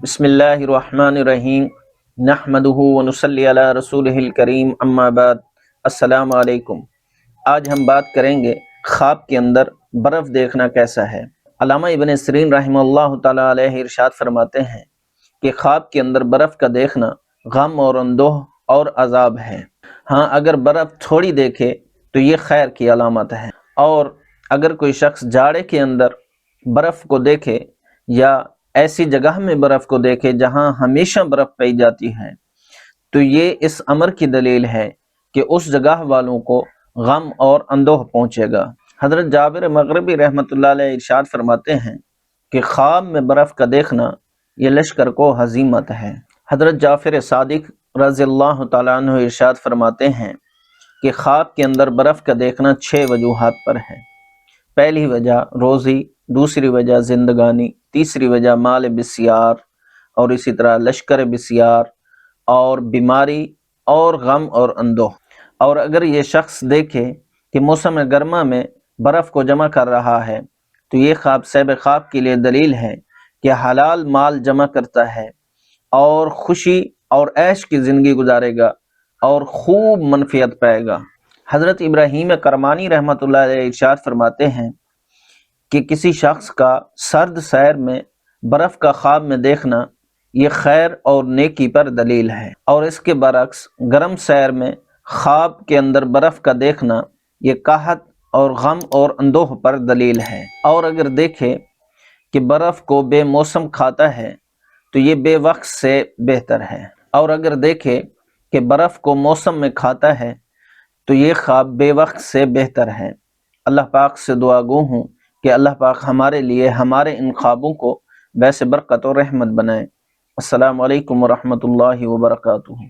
بسم اللہ الرحمن الرحیم نحمدہ ونصلی علی رسولہ الکریم اما بعد السلام علیکم۔ آج ہم بات کریں گے خواب کے اندر برف دیکھنا کیسا ہے۔ علامہ ابن سیرین رحمہ اللہ تعالیٰ علیہ ارشاد فرماتے ہیں کہ خواب کے اندر برف کا دیکھنا غم اور اندوہ اور عذاب ہے۔ ہاں، اگر برف تھوڑی دیکھے تو یہ خیر کی علامت ہے، اور اگر کوئی شخص جاڑے کے اندر برف کو دیکھے یا ایسی جگہ میں برف کو دیکھے جہاں ہمیشہ برف پائی جاتی ہے تو یہ اس امر کی دلیل ہے کہ اس جگہ والوں کو غم اور اندوہ پہنچے گا۔ حضرت جابر مغربی رحمۃ اللہ علیہ ارشاد فرماتے ہیں کہ خواب میں برف کا دیکھنا یہ لشکر کو ہزیمت ہے۔ حضرت جعفر صادق رضی اللہ تعالیٰ عنہ ارشاد فرماتے ہیں کہ خواب کے اندر برف کا دیکھنا 6 وجوہات پر ہے۔ پہلی وجہ روزی، دوسری وجہ زندگانی، تیسری وجہ مال بسیار، اور اسی طرح لشکر بسیار، اور بیماری اور غم اور اندوہ۔ اور اگر یہ شخص دیکھے کہ موسم گرما میں برف کو جمع کر رہا ہے تو یہ خواب صاحب خواب کے لیے دلیل ہے کہ حلال مال جمع کرتا ہے اور خوشی اور عیش کی زندگی گزارے گا اور خوب منفعت پائے گا۔ حضرت ابراہیم کرمانی رحمۃ اللہ علیہ ارشاد فرماتے ہیں کہ کسی شخص کا سرد سیر میں برف کا خواب میں دیکھنا یہ خیر اور نیکی پر دلیل ہے، اور اس کے برعکس گرم سیر میں خواب کے اندر برف کا دیکھنا یہ قحط اور غم اور اندوہ پر دلیل ہے۔ اور اگر دیکھے کہ برف کو بے موسم کھاتا ہے تو یہ بے وقت سے بہتر ہے، اور اگر دیکھے کہ برف کو موسم میں کھاتا ہے تو یہ خواب بے وقت سے بہتر ہے۔ اللہ پاک سے دعا گو ہوں کہ اللہ پاک ہمارے لیے ہمارے ان خوابوں کو باعث برکت اور رحمت بنائے۔ السلام علیکم ورحمۃ اللہ وبرکاتہ۔